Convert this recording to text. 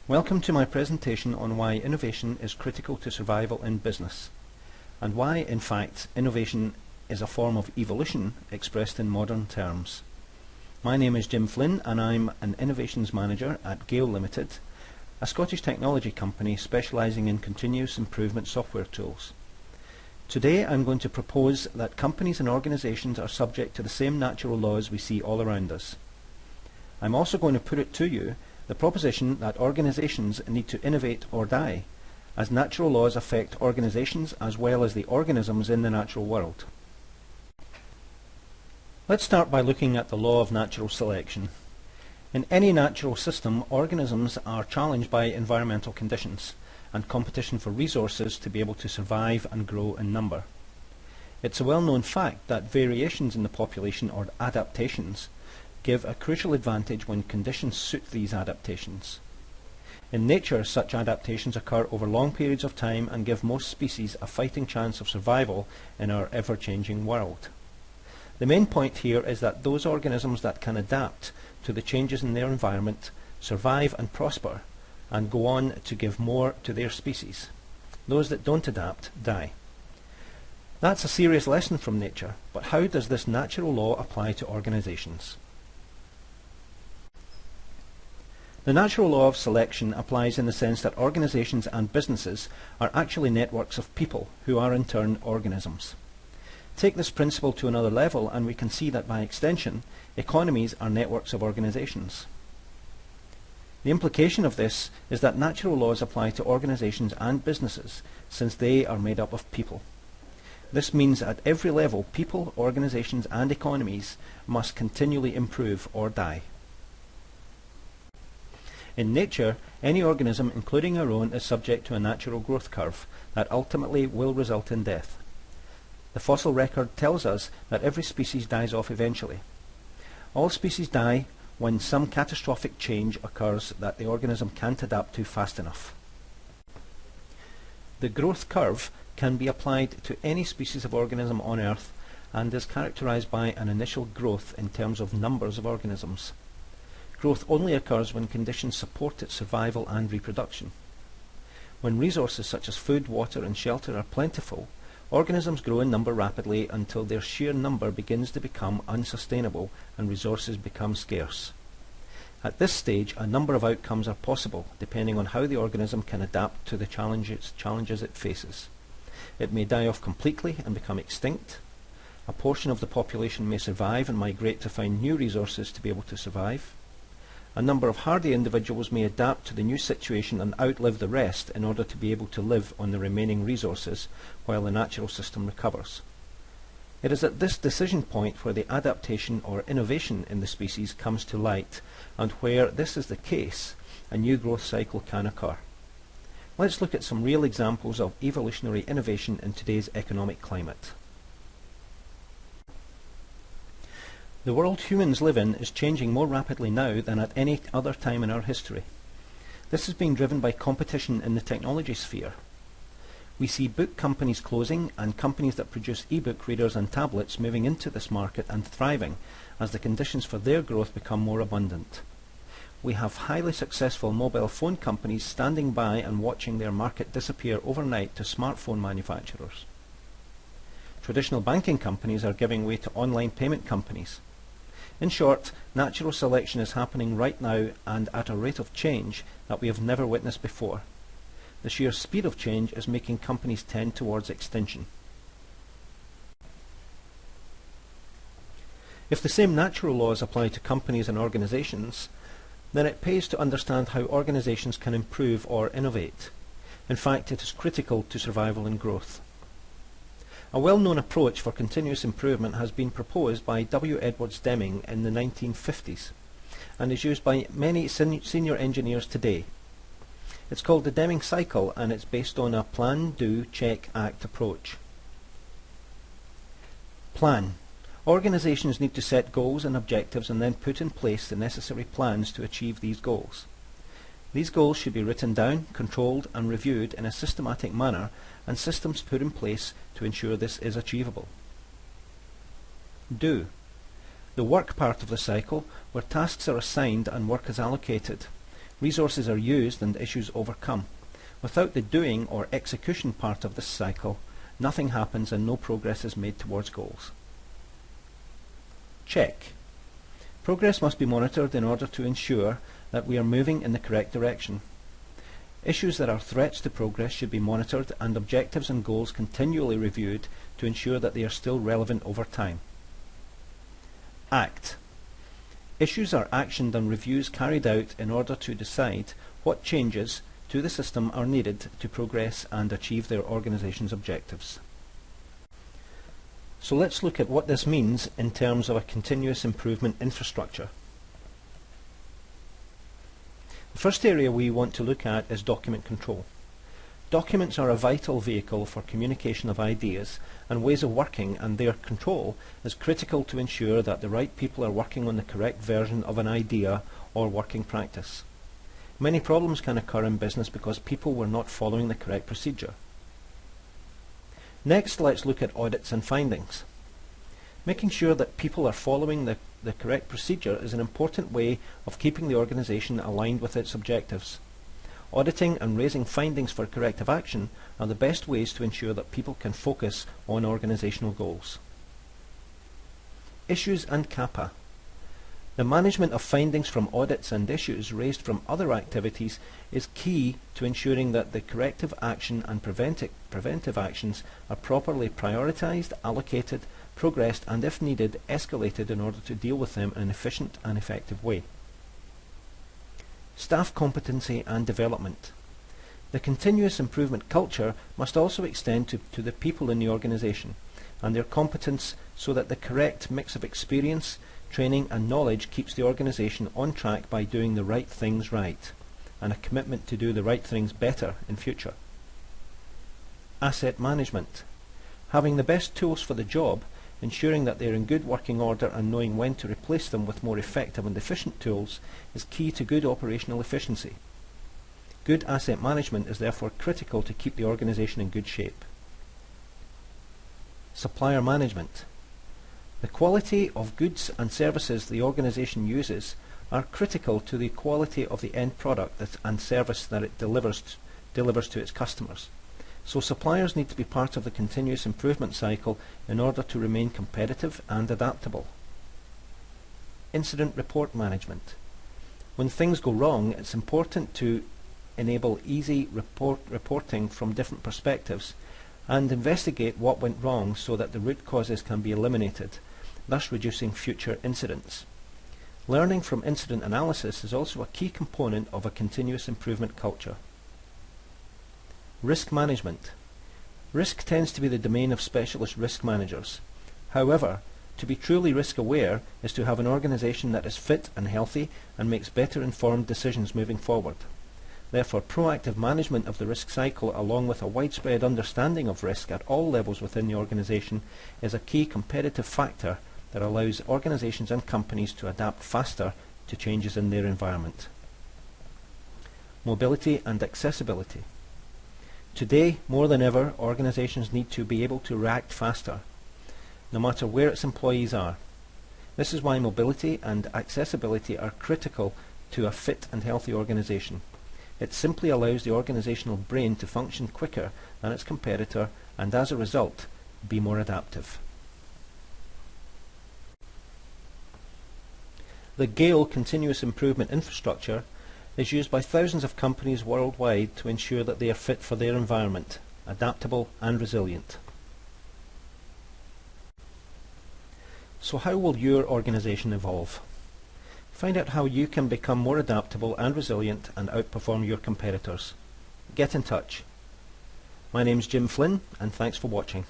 Welcome to my presentation on why innovation is critical to survival in business, and why, in fact, innovation is a form of evolution expressed in modern terms. My name is Jim Flynn and I'm an Innovations Manager at Gale Limited, a Scottish technology company specialising in continuous improvement software tools. Today I'm going to propose that companies and organisations are subject to the same natural laws we see all around us. I'm also going to put it to you the proposition that organisations need to innovate or die, as natural laws affect organisations as well as the organisms in the natural world. Let's start by looking at the law of natural selection. In any natural system, organisms are challenged by environmental conditions and competition for resources to be able to survive and grow in number. It's a well-known fact that variations in the population, or adaptations, give a crucial advantage when conditions suit these adaptations. In nature, such adaptations occur over long periods of time and give most species a fighting chance of survival in our ever-changing world. The main point here is that those organisms that can adapt to the changes in their environment survive and prosper and go on to give more to their species. Those that don't adapt die. That's a serious lesson from nature, but how does this natural law apply to organisations? The natural law of selection applies in the sense that organisations and businesses are actually networks of people who are in turn organisms. Take this principle to another level and we can see that by extension, economies are networks of organisations. The implication of this is that natural laws apply to organisations and businesses since they are made up of people. This means at every level, people, organisations and economies must continually improve or die. In nature, any organism, including our own, is subject to a natural growth curve that ultimately will result in death. The fossil record tells us that every species dies off eventually. All species die when some catastrophic change occurs that the organism can't adapt to fast enough. The growth curve can be applied to any species of organism on Earth and is characterized by an initial growth in terms of numbers of organisms. Growth only occurs when conditions support its survival and reproduction. When resources such as food, water and shelter are plentiful, organisms grow in number rapidly until their sheer number begins to become unsustainable and resources become scarce. At this stage, a number of outcomes are possible depending on how the organism can adapt to the challenges it faces. It may die off completely and become extinct. A portion of the population may survive and migrate to find new resources to be able to survive. A number of hardy individuals may adapt to the new situation and outlive the rest in order to be able to live on the remaining resources while the natural system recovers. It is at this decision point where the adaptation or innovation in the species comes to light, and where this is the case, a new growth cycle can occur. Let's look at some real examples of evolutionary innovation in today's economic climate. The world humans live in is changing more rapidly now than at any other time in our history. This is being driven by competition in the technology sphere. We see book companies closing and companies that produce e-book readers and tablets moving into this market and thriving as the conditions for their growth become more abundant. We have highly successful mobile phone companies standing by and watching their market disappear overnight to smartphone manufacturers. Traditional banking companies are giving way to online payment companies. In short, natural selection is happening right now and at a rate of change that we have never witnessed before. The sheer speed of change is making companies tend towards extinction. If the same natural laws apply to companies and organisations, then it pays to understand how organisations can improve or innovate. In fact, it is critical to survival and growth. A well-known approach for continuous improvement has been proposed by W. Edwards Deming in the 1950s and is used by many senior engineers today. It's called the Deming cycle and it's based on a plan, do, check, act approach. Plan. Organisations need to set goals and objectives and then put in place the necessary plans to achieve these goals. These goals should be written down, controlled and reviewed in a systematic manner and systems put in place to ensure this is achievable. Do. The work part of the cycle, where tasks are assigned and work is allocated. Resources are used and issues overcome. Without the doing or execution part of this cycle, nothing happens and no progress is made towards goals. Check. Progress must be monitored in order to ensure that we are moving in the correct direction. Issues that are threats to progress should be monitored and objectives and goals continually reviewed to ensure that they are still relevant over time. Act. Issues are actioned and reviews carried out in order to decide what changes to the system are needed to progress and achieve their organization's objectives. So let's look at what this means in terms of a continuous improvement infrastructure. The first area we want to look at is document control. Documents are a vital vehicle for communication of ideas and ways of working, and their control is critical to ensure that the right people are working on the correct version of an idea or working practice. Many problems can occur in business because people were not following the correct procedure. Next, let's look at audits and findings. Making sure that people are following the correct procedure is an important way of keeping the organization aligned with its objectives. Auditing and raising findings for corrective action are the best ways to ensure that people can focus on organizational goals. Issues and CAPA. The management of findings from audits and issues raised from other activities is key to ensuring that the corrective action and preventive actions are properly prioritized, allocated, progressed, and if needed, escalated in order to deal with them in an efficient and effective way. Staff competency and development. The continuous improvement culture must also extend to the people in the organization and their competence, so that the correct mix of experience, training and knowledge keeps the organization on track by doing the right things right, and a commitment to do the right things better in future. Asset management. Having the best tools for the job, ensuring that they are in good working order and knowing when to replace them with more effective and efficient tools is key to good operational efficiency. Good asset management is therefore critical to keep the organization in good shape. Supplier management. The quality of goods and services the organization uses are critical to the quality of the end product and service that it delivers to its customers. So suppliers need to be part of the continuous improvement cycle in order to remain competitive and adaptable. Incident report management. When things go wrong, it's important to enable easy reporting from different perspectives and investigate what went wrong so that the root causes can be eliminated, thus reducing future incidents. Learning from incident analysis is also a key component of a continuous improvement culture. Risk management. Risk tends to be the domain of specialist risk managers. However, to be truly risk aware is to have an organization that is fit and healthy and makes better informed decisions moving forward. Therefore, proactive management of the risk cycle, along with a widespread understanding of risk at all levels within the organization, is a key competitive factor that allows organizations and companies to adapt faster to changes in their environment. Mobility and accessibility. Today, more than ever, organizations need to be able to react faster, no matter where its employees are. This is why mobility and accessibility are critical to a fit and healthy organization. It simply allows the organizational brain to function quicker than its competitor and, as a result, be more adaptive. The GALE continuous improvement infrastructure is used by thousands of companies worldwide to ensure that they are fit for their environment, adaptable and resilient. So how will your organization evolve? Find out how you can become more adaptable and resilient and outperform your competitors. Get in touch. My name's Jim Flynn, and thanks for watching.